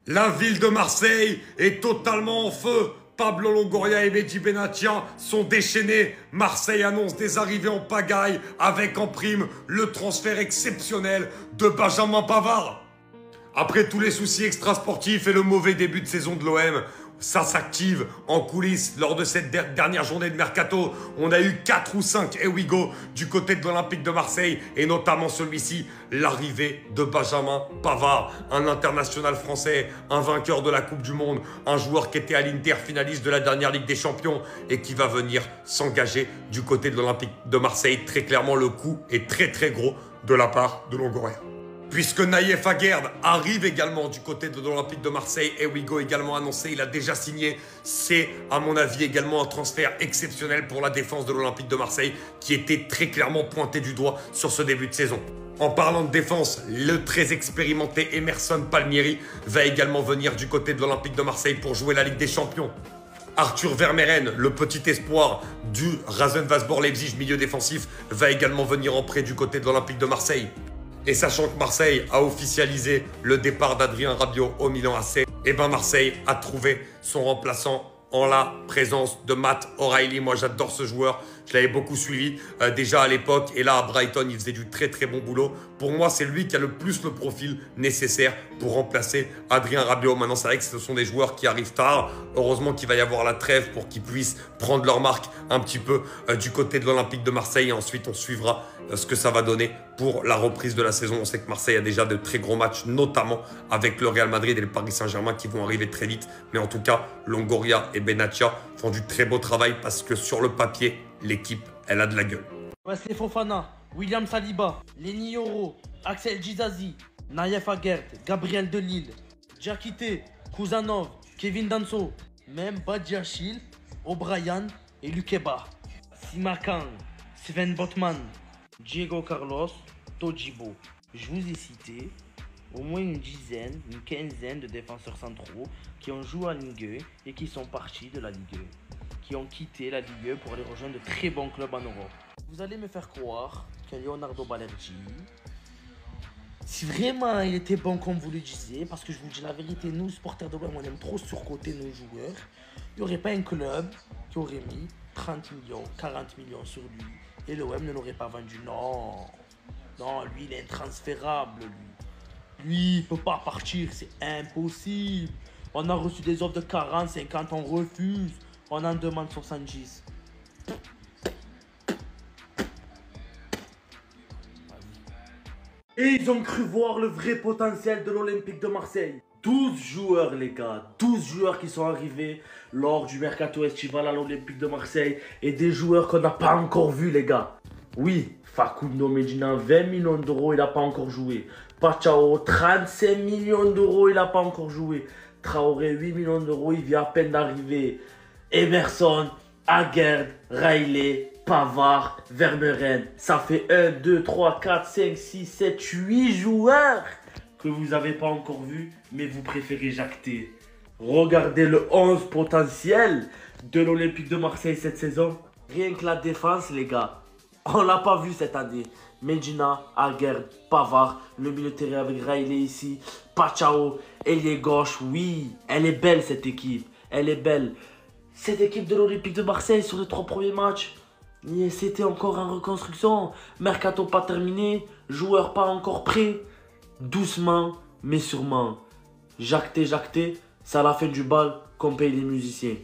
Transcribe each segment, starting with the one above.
La ville de Marseille est totalement en feu. Pablo Longoria et Mehdi Benatia sont déchaînés. Marseille annonce des arrivées en pagaille avec en prime le transfert exceptionnel de Benjamin Pavard. Après tous les soucis extrasportifs et le mauvais début de saison de l'OM, ça s'active en coulisses lors de cette dernière journée de mercato. On a eu 4 ou 5 here we go du côté de l'Olympique de Marseille et notamment celui-ci, l'arrivée de Benjamin Pavard, un international français, un vainqueur de la Coupe du Monde, un joueur qui était à l'Inter finaliste de la dernière Ligue des Champions et qui va venir s'engager du côté de l'Olympique de Marseille. Très clairement, le coup est très très gros de la part de Longoria. Puisque Naïef Aguerd arrive également du côté de l'Olympique de Marseille, et Wigo également annoncé, il a déjà signé. C'est à mon avis également un transfert exceptionnel pour la défense de l'Olympique de Marseille qui était très clairement pointé du doigt sur ce début de saison. En parlant de défense, le très expérimenté Emerson Palmieri va également venir du côté de l'Olympique de Marseille pour jouer la Ligue des Champions. Arthur Vermeeren, le petit espoir du Rasenballsport Leipzig milieu défensif, va également venir en prêt du côté de l'Olympique de Marseille. Et sachant que Marseille a officialisé le départ d'Adrien Rabiot au Milan AC, et ben Marseille a trouvé son remplaçant en la présence de Matt O'Reilly. Moi j'adore ce joueur, je l'avais beaucoup suivi déjà à l'époque et là à Brighton il faisait du très très bon boulot. Pour moi c'est lui qui a le plus le profil nécessaire pour remplacer Adrien Rabiot. Maintenant c'est vrai que ce sont des joueurs qui arrivent tard, heureusement qu'il va y avoir la trêve pour qu'ils puissent prendre leur marque un petit peu du côté de l'Olympique de Marseille et ensuite on suivra ce que ça va donner pour la reprise de la saison. On sait que Marseille a déjà de très gros matchs, notamment avec le Real Madrid et le Paris Saint-Germain qui vont arriver très vite. Mais en tout cas, Longoria et Benatia font du très beau travail parce que sur le papier, l'équipe, elle a de la gueule. Wesley Fofana, William Saliba, Lenny Yoro, Axel Djizazi, Naïef Aguerd, Gabriel Delille, Diakité, Kouzanov, Kevin Danso, même Badiachil, O'Brien et Lukeba, Simakan, Sven Botman, Diego Carlos, Tojibo. Je vous ai cité au moins une dizaine, une quinzaine de défenseurs centraux qui ont joué en Ligue 1 et qui sont partis de la Ligue 1, qui ont quitté la Ligue 1 pour aller rejoindre de très bons clubs en Europe. Vous allez me faire croire que Leonardo Balerdi, si vraiment il était bon comme vous le disiez, parce que je vous dis la vérité, nous supporters de l'OM, on aime trop surcoter nos joueurs, il n'y aurait pas un club qui aurait mis 30 millions, 40 millions sur lui et l'OM ne l'aurait pas vendu. Non, non, lui il est intransférable, lui il peut pas partir, c'est impossible. On a reçu des offres de 40, 50, on refuse, on en demande 70. Et ils ont cru voir le vrai potentiel de l'Olympique de Marseille. 12 joueurs les gars, 12 joueurs qui sont arrivés lors du mercato estival à l'Olympique de Marseille et des joueurs qu'on n'a pas encore vus les gars. Oui, Facundo Medina, 20 millions d'euros, il n'a pas encore joué. Pachao, 35 millions d'euros, il n'a pas encore joué. Traoré, 8 millions d'euros, il vient à peine d'arriver. Emerson, Aguerd, Riley, Pavard, Vermeeren. Ça fait 1, 2, 3, 4, 5, 6, 7, 8 joueurs que vous n'avez pas encore vu, mais vous préférez jacter. Regardez le 11 potentiel de l'Olympique de Marseille cette saison. Rien que la défense, les gars, on l'a pas vu cette année. Medina, Aguerd, Pavard, le milieu de terrain avec Riley ici, Pachao, ailier gauche, oui, elle est belle cette équipe, elle est belle. Cette équipe de l'Olympique de Marseille sur les 3 premiers matchs, c'était encore en reconstruction, mercato pas terminé, joueurs pas encore prêts. Doucement, mais sûrement. Jacter, c'est à la fin du bal qu'on paye les musiciens.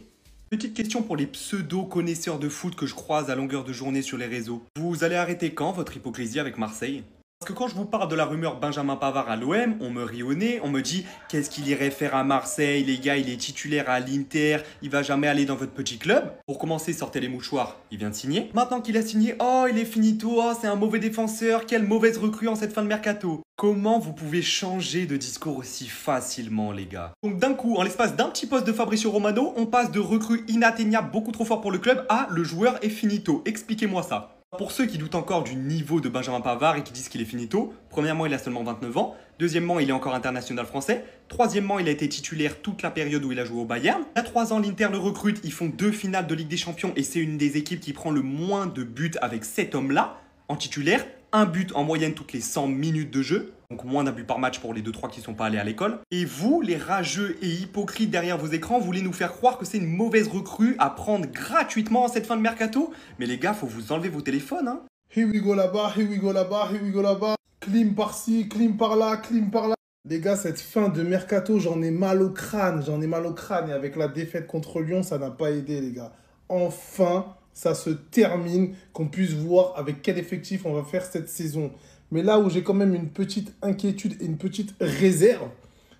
Petite question pour les pseudo-connaisseurs de foot que je croise à longueur de journée sur les réseaux. Vous allez arrêter quand votre hypocrisie avec Marseille ? Parce que quand je vous parle de la rumeur Benjamin Pavard à l'OM, on me rit au nez, on me dit qu'est-ce qu'il irait faire à Marseille, les gars, il est titulaire à l'Inter, il va jamais aller dans votre petit club. Pour commencer, sortez les mouchoirs, il vient de signer. Maintenant qu'il a signé, oh il est finito, oh c'est un mauvais défenseur, quelle mauvaise recrue en cette fin de mercato. Comment vous pouvez changer de discours aussi facilement les gars? Donc d'un coup, en l'espace d'un petit poste de Fabrizio Romano, on passe de recrue inatteignable beaucoup trop fort pour le club à le joueur est finito. Expliquez-moi ça. Pour ceux qui doutent encore du niveau de Benjamin Pavard et qui disent qu'il est finito, premièrement, il a seulement 29 ans. Deuxièmement, il est encore international français. Troisièmement, il a été titulaire toute la période où il a joué au Bayern. Il y a 3 ans, l'Inter le recrute. Ils font 2 finales de Ligue des Champions et c'est une des équipes qui prend le moins de buts avec cet homme-là en titulaire. 1 but en moyenne toutes les 100 minutes de jeu. Donc moins d'abus par match pour les 2-3 qui sont pas allés à l'école. Et vous, les rageux et hypocrites derrière vos écrans, voulez nous faire croire que c'est une mauvaise recrue à prendre gratuitement en cette fin de mercato? Mais les gars, faut vous enlever vos téléphones, hein. Here we go là-bas, here we go là-bas, here we go là-bas. Clim par-ci, clim par-là, clim par-là. Les gars, cette fin de mercato, j'en ai mal au crâne. J'en ai mal au crâne. Et avec la défaite contre Lyon, ça n'a pas aidé, les gars. Enfin, ça se termine, qu'on puisse voir avec quel effectif on va faire cette saison. Mais là où j'ai quand même une petite inquiétude et une petite réserve,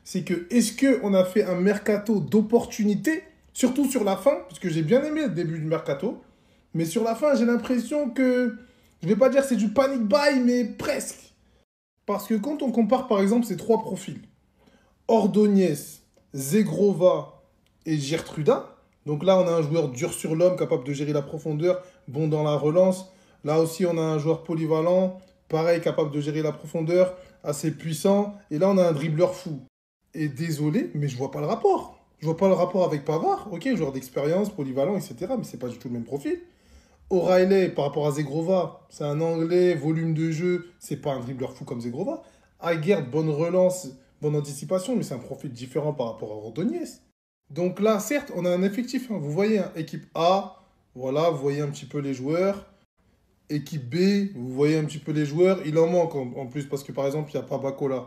c'est que est-ce qu'on a fait un mercato d'opportunité, surtout sur la fin, parce que j'ai bien aimé le début du mercato, mais sur la fin, j'ai l'impression que, je ne vais pas dire c'est du panic buy, mais presque. Parce que quand on compare par exemple ces trois profils, Ordonez, Zegrova et Gertruda, donc là on a un joueur dur sur l'homme, capable de gérer la profondeur, bon dans la relance. Là aussi on a un joueur polyvalent, pareil, capable de gérer la profondeur, assez puissant. Et là on a un dribbleur fou. Et désolé, mais je vois pas le rapport. Je vois pas le rapport avec Pavard, ok, joueur d'expérience, polyvalent, etc. Mais c'est pas du tout le même profil. O'Reilly, par rapport à Zegrova, c'est un Anglais, volume de jeu, c'est pas un dribbleur fou comme Zegrova. Aguerd, bonne relance, bonne anticipation, mais c'est un profil différent par rapport à Ordonez. Donc là, certes, on a un effectif, hein. Vous voyez, hein, équipe A, voilà, vous voyez un petit peu les joueurs. Équipe B, vous voyez un petit peu les joueurs. Il en manque en plus, parce que par exemple, il n'y a pas Bacola.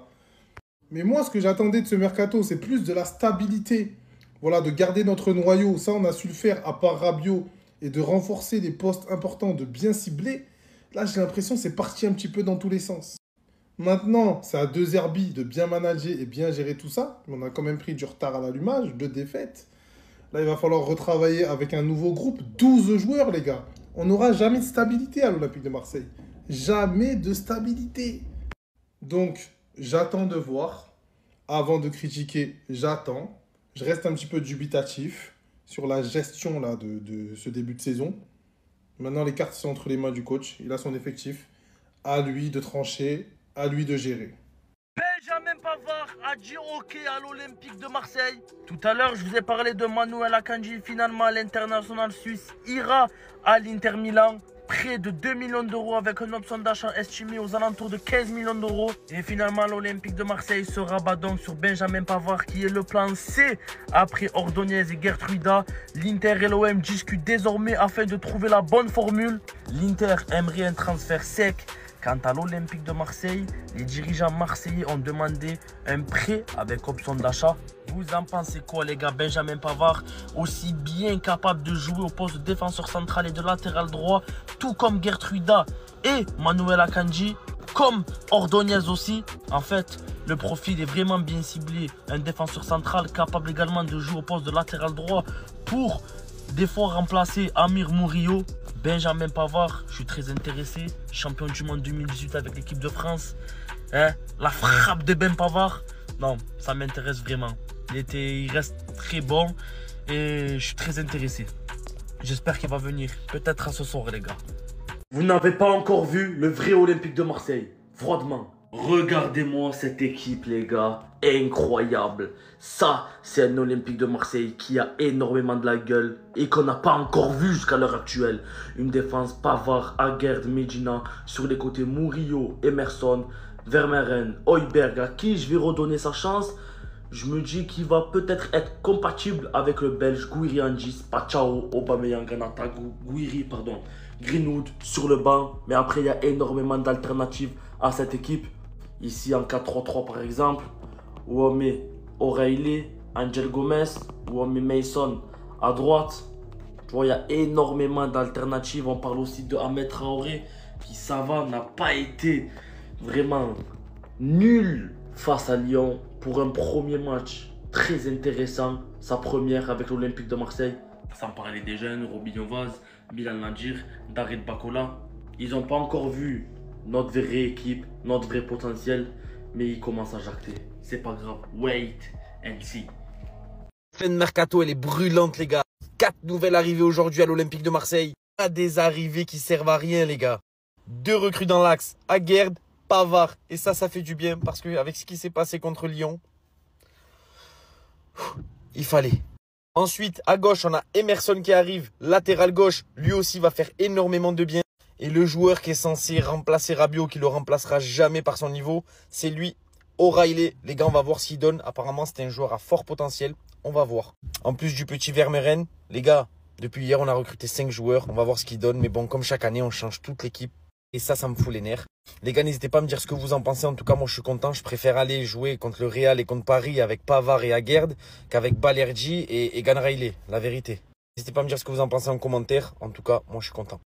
Mais moi, ce que j'attendais de ce mercato, c'est plus de la stabilité. Voilà, de garder notre noyau. Ça, on a su le faire, à part Rabiot. Et de renforcer les postes importants, de bien cibler, là j'ai l'impression que c'est parti un petit peu dans tous les sens. Maintenant, c'est à deux Zerbi de bien manager et bien gérer tout ça. On a quand même pris du retard à l'allumage, 2 défaites. Là, il va falloir retravailler avec un nouveau groupe, 12 joueurs les gars. On n'aura jamais de stabilité à l'Olympique de Marseille. Jamais de stabilité. Donc, j'attends de voir. Avant de critiquer, j'attends. Je reste un petit peu dubitatif sur la gestion là, de ce début de saison. Maintenant, les cartes sont entre les mains du coach. Il a son effectif. À lui de trancher, à lui de gérer. Benjamin Pavard a dit OK à l'Olympique de Marseille. Tout à l'heure, je vous ai parlé de Manuel Akanji. Finalement, l'international suisse ira à l'Inter Milan. Près de 2 millions d'euros avec une option d'achat estimée aux alentours de 15 millions d'euros. Et finalement, l'Olympique de Marseille se rabat donc sur Benjamin Pavard qui est le plan C après Ordonez et Gertruida. L'Inter et l'OM discutent désormais afin de trouver la bonne formule. L'Inter aimerait un transfert sec. Quant à l'Olympique de Marseille, les dirigeants marseillais ont demandé un prêt avec option d'achat. Vous en pensez quoi les gars? Benjamin Pavard, aussi bien capable de jouer au poste de défenseur central et de latéral droit, tout comme Gertruida et Manuel Akanji, comme Ordonez aussi. En fait, le profil est vraiment bien ciblé. Un défenseur central capable également de jouer au poste de latéral droit pour des fois remplacer Amir Murillo. Benjamin Pavard, je suis très intéressé. Champion du monde 2018 avec l'équipe de France. Hein? La frappe de Ben Pavard. Non, ça m'intéresse vraiment. Il reste très bon et je suis très intéressé. J'espère qu'il va venir. Peut-être à ce soir, les gars. Vous n'avez pas encore vu le vrai Olympique de Marseille. Froidement. Regardez-moi cette équipe, les gars. Incroyable. Ça, c'est un Olympique de Marseille qui a énormément de la gueule et qu'on n'a pas encore vu jusqu'à l'heure actuelle. Une défense Pavard, Aguerd, Medina. Sur les côtés, Murillo, Emerson, Vermeeren, Højbjerg, à qui je vais redonner sa chance. Je me dis qu'il va peut-être être compatible avec le Belge Guiri Angis, Pachao, Aubameyang, Ganata, Guiri, pardon, Greenwood sur le banc. Mais après, il y a énormément d'alternatives à cette équipe. Ici, en 4-3-3 par exemple, où on met O'Reilly, Angel Gomez, où on met Mason à droite. Tu vois, il y a énormément d'alternatives. On parle aussi de Ahmed Traoré, qui ça va, n'a pas été vraiment nul face à Lyon pour un premier match très intéressant. Sa première avec l'Olympique de Marseille. Sans parler des jeunes, Robinho Vaz, Milan Nadir, Dared Bakola. Ils n'ont pas encore vu notre vraie équipe, notre vrai potentiel, mais ils commencent à jacter. C'est pas grave, wait and see. Fin de mercato, elle est brûlante, les gars. 4 nouvelles arrivées aujourd'hui à l'Olympique de Marseille. Pas des arrivées qui servent à rien, les gars. 2 recrues dans l'axe, Aguerd, Pavard. Et ça fait du bien parce qu'avec ce qui s'est passé contre Lyon, il fallait. Ensuite, à gauche, on a Emerson qui arrive, latéral gauche. Lui aussi va faire énormément de bien. Et le joueur qui est censé remplacer Rabiot, qui le remplacera jamais par son niveau, c'est lui, O'Reilly. Les gars, on va voir ce qu'il donne. Apparemment, c'est un joueur à fort potentiel. On va voir. En plus du petit Vermeeren, les gars, depuis hier, on a recruté 5 joueurs. On va voir ce qu'il donne. Mais bon, comme chaque année, on change toute l'équipe. Et ça me fout les nerfs. Les gars, n'hésitez pas à me dire ce que vous en pensez. En tout cas, moi, je suis content. Je préfère aller jouer contre le Real et contre Paris avec Pavard et Aguerd qu'avec Balerdi et Ganraillet. La vérité. N'hésitez pas à me dire ce que vous en pensez en commentaire. En tout cas, moi, je suis content.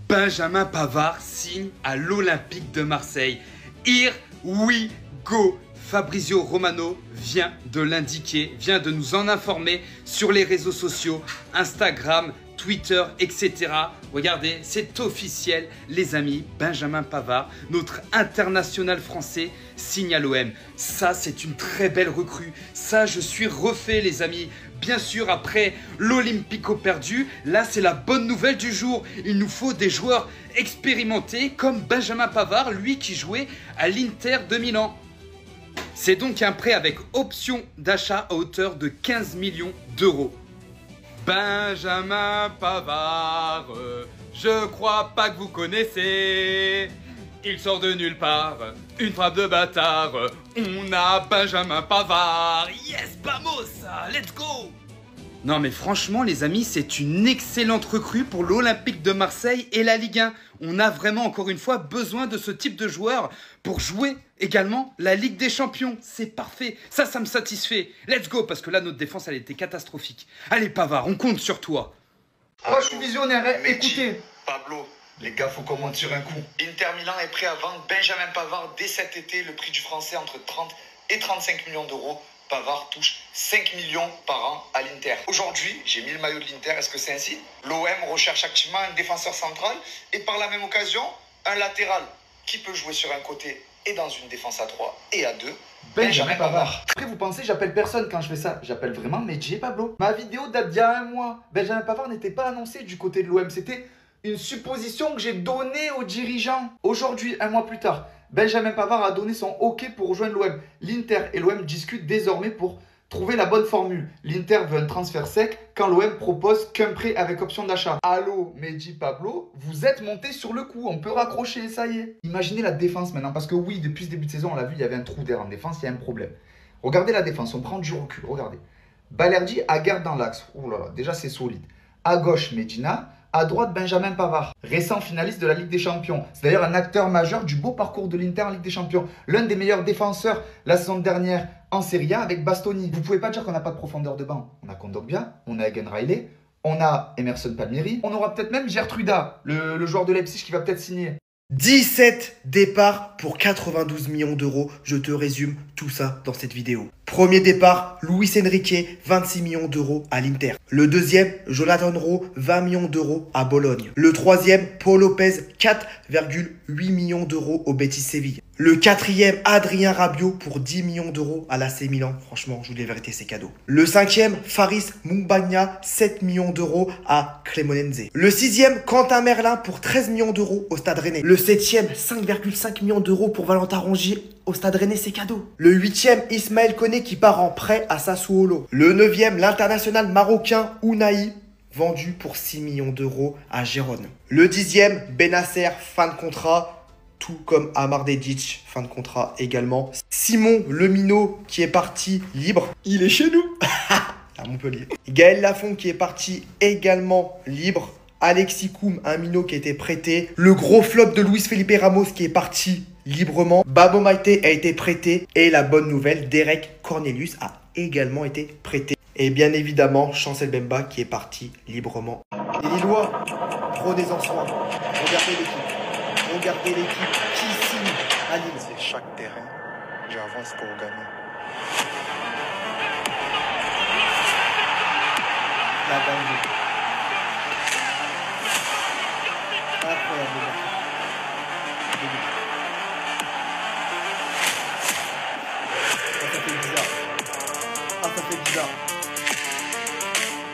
Benjamin Pavard signe à l'Olympique de Marseille. Here we go. Fabrizio Romano vient de l'indiquer, vient de nous en informer sur les réseaux sociaux, Instagram, Twitter, etc. Regardez, c'est officiel, les amis. Benjamin Pavard, notre international français, signe à l'OM. Ça, c'est une très belle recrue. Ça, je suis refait, les amis. Bien sûr, après l'Olympico perdu, là, c'est la bonne nouvelle du jour. Il nous faut des joueurs expérimentés comme Benjamin Pavard, lui qui jouait à l'Inter de Milan. C'est donc un prêt avec option d'achat à hauteur de 15 millions d'euros. Benjamin Pavard, je crois pas que vous connaissez. Il sort de nulle part, une frappe de bâtard. On a Benjamin Pavard. Yes, vamos, let's go. Non mais franchement les amis, c'est une excellente recrue pour l'Olympique de Marseille et la Ligue 1. On a vraiment encore une fois besoin de ce type de joueur pour jouer également la Ligue des Champions. C'est parfait, ça me satisfait. Let's go, parce que là notre défense elle était catastrophique. Allez Pavard, on compte sur toi. Moi je suis visionnaire, hein. Écoutez. Pablo, les gars, faut qu'on monte sur un coup. Inter Milan est prêt à vendre Benjamin Pavard dès cet été. Le prix du français entre 30 et 35 millions d'euros. Pavard touche 5 millions par an à l'Inter. Aujourd'hui, j'ai mis le maillot de l'Inter. Est-ce que c'est ainsi? L'OM recherche activement un défenseur central et par la même occasion, un latéral qui peut jouer sur un côté et dans une défense à 3 et à 2. Benjamin Pavard. Après, vous pensez, j'appelle personne quand je fais ça. J'appelle vraiment Medji et Pablo. Ma vidéo date d'il y a un mois. Benjamin Pavard n'était pas annoncé du côté de l'OM. C'était une supposition que j'ai donnée aux dirigeants. Aujourd'hui, un mois plus tard, Benjamin Pavard a donné son OK pour rejoindre l'OM. L'Inter et l'OM discutent désormais pour trouver la bonne formule. L'Inter veut un transfert sec quand l'OM propose qu'un prêt avec option d'achat. Allô, Medji, Pablo, vous êtes montés sur le coup. On peut raccrocher, ça y est. Imaginez la défense maintenant. Parce que oui, depuis ce début de saison, on l'a vu, il y avait un trou d'air en défense, il y a un problème. Regardez la défense, on prend du recul, regardez. Balerdi à garde dans l'axe. Ouh là là, déjà c'est solide. À gauche, Medina. À droite, Benjamin Pavard, récent finaliste de la Ligue des Champions. C'est d'ailleurs un acteur majeur du beau parcours de l'Inter en Ligue des Champions. L'un des meilleurs défenseurs la saison dernière en Serie A avec Bastoni. Vous pouvez pas dire qu'on n'a pas de profondeur de banc. On a Kondogbia, on a Egan Riley, on a Emerson Palmieri. On aura peut-être même Gertruda, le joueur de Leipzig qui va peut-être signer. 17 départs pour 92 millions d'euros. Je te résume tout ça dans cette vidéo. Premier départ, Luis Enrique, 26 millions d'euros à l'Inter. Le deuxième, Jonathan Rowe, 20 millions d'euros à Bologne. Le troisième, Paul Lopez, 4,8 millions d'euros au Betis Séville. Le quatrième, Adrien Rabiot pour 10 millions d'euros à l'AC Milan. Franchement, je vous dis la vérité, c'est cadeau. Le cinquième, Faris Moumbagna, 7 millions d'euros à Cremonense. Le sixième, Quentin Merlin pour 13 millions d'euros au Stade Rennais. Le septième, 5,5 millions d'euros pour Valentin Rongier au Stade Rennais, c'est cadeau. Le huitième, Ismaël Koné qui part en prêt à Sassuolo. Le neuvième, l'international marocain Ounahi, vendu pour 6 millions d'euros à Gérone. Le dixième, Benasser, fin de contrat. Tout comme Amar Dedic, fin de contrat également. Simon Lemino qui est parti libre. Il est chez nous à Montpellier. Gaël Lafont qui est parti également libre. Alexis Koum, un minot qui a été prêté. Le gros flop de Luis Felipe Ramos qui est parti librement. Babo Maïté a été prêté. Et la bonne nouvelle, Derek Cornelius a également été prêté. Et bien évidemment, Chancel Bemba qui est parti librement. Les Lillois, prenez-en soin. Regardez l'équipe. Regardez l'équipe qui signe à Lille. C'est chaque terrain, j'avance pour gagner. La dingue. Incroyable. Ça fait bizarre. Ça fait bizarre.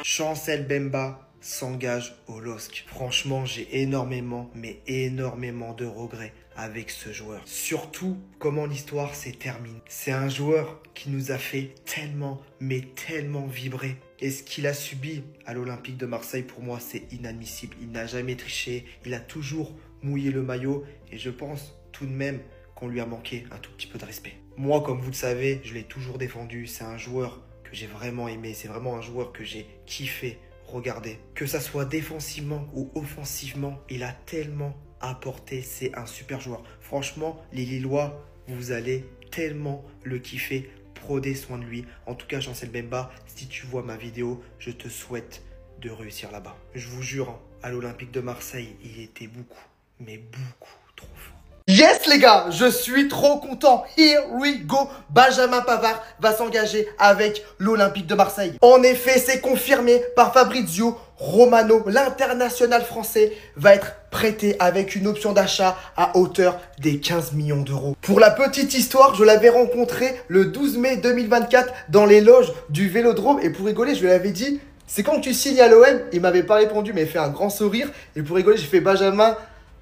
Chancel Bemba s'engage au LOSC. Franchement, j'ai énormément, mais énormément de regrets avec ce joueur. Surtout, comment l'histoire s'est terminée. C'est un joueur qui nous a fait tellement, mais tellement vibrer. Et ce qu'il a subi à l'Olympique de Marseille, pour moi, c'est inadmissible. Il n'a jamais triché. Il a toujours mouiller le maillot et je pense tout de même qu'on lui a manqué un tout petit peu de respect. Moi, comme vous le savez, je l'ai toujours défendu. C'est un joueur que j'ai vraiment aimé. C'est vraiment un joueur que j'ai kiffé regarder. Que ça soit défensivement ou offensivement, il a tellement apporté. C'est un super joueur. Franchement, les Lillois, vous allez tellement le kiffer. Prenez soin de lui. En tout cas, Chancel Mbemba, si tu vois ma vidéo, je te souhaite de réussir là-bas. Je vous jure, hein, à l'Olympique de Marseille, il était beaucoup, mais beaucoup trop fort. Yes les gars, je suis trop content. Here we go. Benjamin Pavard va s'engager avec l'Olympique de Marseille. En effet, c'est confirmé par Fabrizio Romano. L'international français va être prêté avec une option d'achat à hauteur des 15 millions d'euros. Pour la petite histoire, je l'avais rencontré le 12 mai 2024 dans les loges du Vélodrome. Et pour rigoler, je lui avais dit, c'est quand tu signes à l'OM? Il m'avait pas répondu, mais il fait un grand sourire. Et pour rigoler, j'ai fait Benjamin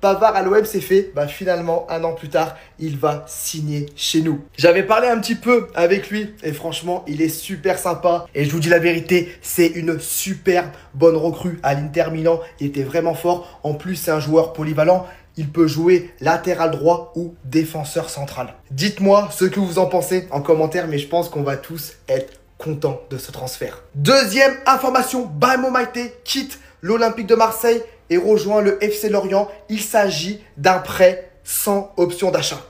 Pavard à l'OM, c'est fait. Bah finalement, un an plus tard, il va signer chez nous. J'avais parlé un petit peu avec lui et franchement, il est super sympa. Et je vous dis la vérité, c'est une super bonne recrue à l'Inter Milan. Il était vraiment fort. En plus, c'est un joueur polyvalent. Il peut jouer latéral droit ou défenseur central. Dites-moi ce que vous en pensez en commentaire, mais je pense qu'on va tous être contents de ce transfert. Deuxième information, Bamo Maïté quitte l'Olympique de Marseille et rejoint le FC Lorient. Il s'agit d'un prêt sans option d'achat.